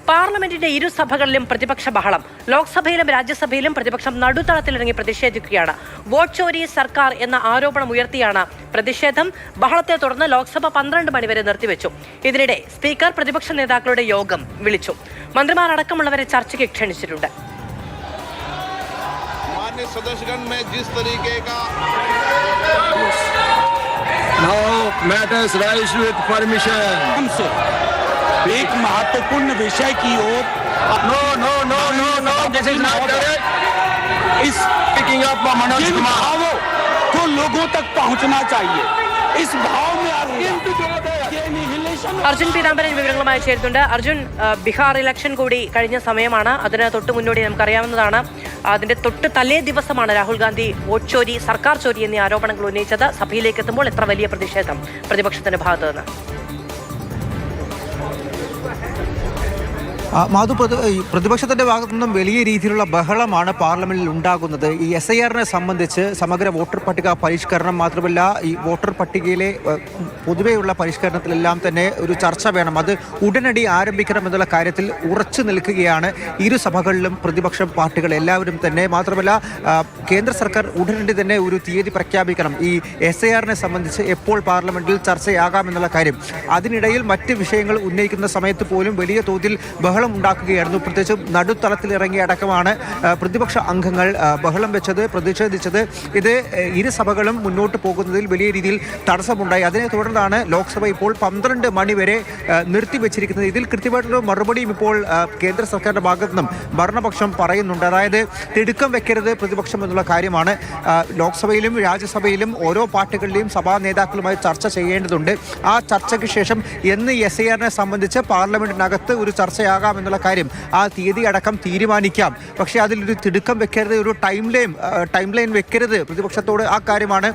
പാർലമെന്റിന്റെ ഇരുസഭകളിലും പ്രതിപക്ഷ ബഹളം. ലോക്സഭയിലും രാജ്യസഭയിലും പ്രതിപക്ഷം നടുത്തളത്തിലിറങ്ങി പ്രതിഷേധിക്കുകയാണ്. വോട്ട് ചോരി സർക്കാർ എന്ന ആരോപണം ഉയർത്തിയാണ് പ്രതിഷേധം. ബഹളത്തെ തുടർന്ന് ലോക്സഭ 12 മണിവരെ നിർത്തിവെച്ചു. ഇതിനിടെ സ്പീക്കർ പ്രതിപക്ഷ നേതാക്കളുടെ യോഗം വിളിച്ചു. മന്ത്രിമാർ അടക്കമുള്ളവരെ ചർച്ചയ്ക്ക് ക്ഷണിച്ചിട്ടുണ്ട്. एक महत्वपूर्ण विषय की ओर इस भावों को लोगों तक पहुंचना चाहिए. इस भाव में അർജുൻ പീതാംബരൻ വിവരങ്ങളുമായി ചേരുന്നുണ്ട്. അർജുൻ, ബീഹാർ ഇലക്ഷൻ കൂടി കഴിഞ്ഞ സമയമാണ്. അതിന് തൊട്ട് മുന്നോടി നമുക്കറിയാവുന്നതാണ്. അതിന്റെ തൊട്ട് തലേ ദിവസമാണ് രാഹുൽ ഗാന്ധി വോട്ട് ചോരി, സർക്കാർ ചോരി എന്നീ ആരോപണങ്ങൾ ഉന്നയിച്ചത്. സഭയിലേക്ക് എത്തുമ്പോൾ എത്ര വലിയ പ്രതിഷേധം പ്രതിപക്ഷത്തിന്റെ ഭാഗത്തു നിന്ന്? പ്രതിപക്ഷത്തിന്റെ ഭാഗത്തു നിന്നും വലിയ രീതിയിലുള്ള ബഹളമാണ് പാർലമെന്റിൽ ഉണ്ടാകുന്നത്. ഈ SIR-നെ സംബന്ധിച്ച് സമഗ്ര വോട്ടർ പട്ടിക പരിഷ്കരണം മാത്രമല്ല, ഈ വോട്ടർ പട്ടികയിലെ പൊതുവെയുള്ള പരിഷ്കരണത്തിലെല്ലാം തന്നെ ഒരു ചർച്ച വേണം, അത് ഉടനടി ആരംഭിക്കണം എന്നുള്ള കാര്യത്തിൽ ഉറച്ചു നിൽക്കുകയാണ് ഇരു സഭകളിലും പ്രതിപക്ഷ പാർട്ടികൾ എല്ലാവരും തന്നെ. മാത്രമല്ല, കേന്ദ്ര സർക്കാർ ഉടനടി തന്നെ ഒരു തീയതി പ്രഖ്യാപിക്കണം ഈ SIR-നെ സംബന്ധിച്ച് എപ്പോൾ പാർലമെന്റിൽ ചർച്ചയാകാമെന്നുള്ള കാര്യം. അതിനിടയിൽ മറ്റ് വിഷയങ്ങൾ ഉന്നയിക്കുന്ന സമയത്ത് പോലും വലിയ തോതിൽ ബഹളം ഉണ്ടാക്കുകയായിരുന്നു. പ്രത്യേകിച്ചും നടുത്തളത്തിലിറങ്ങിയ അടക്കമാണ് പ്രതിപക്ഷ അംഗങ്ങൾ ബഹളം വെച്ചത്, പ്രതിഷേധിച്ചത്. ഇത് ഇരു സഭകളും മുന്നോട്ട് പോകുന്നതിൽ വലിയ രീതിയിൽ തടസ്സമുണ്ടായി. അതിനെ തുടർന്നാണ് ലോക്സഭ ഇപ്പോൾ 12 മണിവരെ നിർത്തിവെച്ചിരിക്കുന്നത്. ഇതിൽ കൃത്യമായിട്ടുള്ള മറുപടിയും ഇപ്പോൾ കേന്ദ്ര സർക്കാരിന്റെ ഭാഗത്തു നിന്നും ഭരണപക്ഷം പറയുന്നുണ്ട്. അതായത് തിടുക്കം വെക്കരുത് പ്രതിപക്ഷം എന്നുള്ള കാര്യമാണ്. ലോക്സഭയിലും രാജ്യസഭയിലും ഓരോ പാർട്ടികളിലെയും സഭാ നേതാക്കളുമായി ചർച്ച ചെയ്യേണ്ടതുണ്ട്. ആ ചർച്ചയ്ക്ക് ശേഷം എന്ന് SIR-നെ സംബന്ധിച്ച് പാർലമെന്റിനകത്ത് ഒരു ചർച്ചയാകാം എന്നുള്ള കാര്യം ആ തീയതി അടക്കം തീരുമാനിക്കാം. പക്ഷേ അതിലൊരു തിടുക്കം വെക്കരുത്, ഒരു ടൈം ലൈൻ വെക്കരുത് പ്രതിപക്ഷത്തോട്. ആ കാര്യമാണ്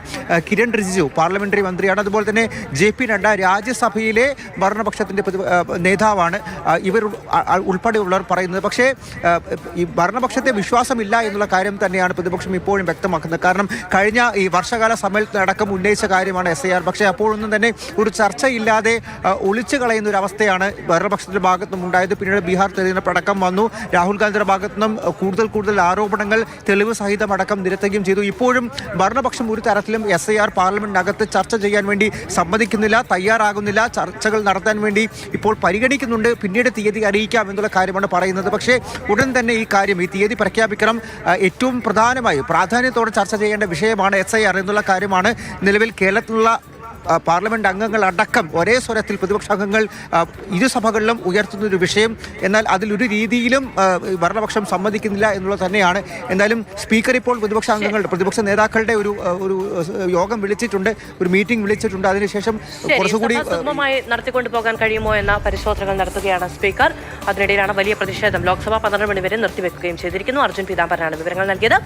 കിരൺ റിജിജു, പാർലമെന്ററി മന്ത്രിയാണ്, അതുപോലെ തന്നെ JP നഡ്ഡ രാജ്യസഭയിലെ ഭരണപക്ഷത്തിന്റെ നേതാവാണ്, ഇവർ ഉൾപ്പെടെയുള്ളവർ പറയുന്നത്. പക്ഷേ ഈ ഭരണപക്ഷത്തെ വിശ്വാസമില്ല എന്നുള്ള കാര്യം തന്നെയാണ് പ്രതിപക്ഷം ഇപ്പോഴും വ്യക്തമാക്കുന്നത്. കാരണം കഴിഞ്ഞ ഈ വർഷകാല സമ്മേളനത്തിലടക്കം ഉന്നയിച്ച കാര്യമാണ് SIR. പക്ഷേ അപ്പോഴൊന്നും തന്നെ ഒരു ചർച്ചയില്ലാതെ ഒളിച്ചു കളയുന്ന ഒരു അവസ്ഥയാണ് ഭരണപക്ഷത്തിന്റെ ഭാഗത്തുനിന്നും ഉണ്ടായത്. പിന്നീട് ബീഹാർ തെരഞ്ഞെടുപ്പ് അടക്കം വന്നു. രാഹുൽ ഗാന്ധിയുടെ ഭാഗത്തു നിന്നും കൂടുതൽ ആരോപണങ്ങൾ തെളിവ് സഹിതം അടക്കം നിരത്തുകയും ചെയ്തു. ഇപ്പോഴും ഭരണപക്ഷം ഒരു തരത്തിലും SIR പാർലമെന്റിനകത്ത് ചർച്ച ചെയ്യാൻ വേണ്ടി സമ്മതിക്കുന്നില്ല, തയ്യാറാകുന്നില്ല. ചർച്ചകൾ നടത്താൻ വേണ്ടി ഇപ്പോൾ പരിഗണിക്കുന്നുണ്ട്, പിന്നീട് തീയതി അറിയിക്കാം എന്നുള്ള കാര്യമാണ് പറയുന്നത്. പക്ഷേ ഉടൻ തന്നെ ഈ തീയതി പ്രഖ്യാപിക്കണം. ഏറ്റവും പ്രാധാന്യത്തോടെ ചർച്ച ചെയ്യേണ്ട വിഷയമാണ് SIR എന്നുള്ള കാര്യമാണ് നിലവിൽ കേരളത്തിലുള്ള പാർലമെന്റ് അംഗങ്ങൾ അടക്കം ഒരേ സ്വരത്തിൽ പ്രതിപക്ഷ അംഗങ്ങൾ ഇരുസഭകളിലും ഉയർത്തുന്നൊരു വിഷയം. എന്നാൽ അതിലൊരു രീതിയിലും ഭരണപക്ഷം സമ്മതിക്കുന്നില്ല എന്നുള്ളത് തന്നെയാണ്. എന്തായാലും സ്പീക്കർ ഇപ്പോൾ പ്രതിപക്ഷ നേതാക്കളുടെ ഒരു യോഗം വിളിച്ചിട്ടുണ്ട്, ഒരു മീറ്റിംഗ് വിളിച്ചിട്ടുണ്ട്. അതിനുശേഷം കുറച്ചുകൂടി സുഗമമായി നടത്തിക്കൊണ്ടു പോകാൻ കഴിയുമോ എന്ന പരിശോധനകൾ നടത്തുകയാണ് സ്പീക്കർ. അതിനിടയിലാണ് വലിയ പ്രതിഷേധം. ലോക്സഭ 12 മണിവരെ നിർത്തിവെക്കുകയും ചെയ്തിരിക്കുന്നു. അർജുൻ പീതാംബരനാണ് വിവരങ്ങൾ നൽകിയത്.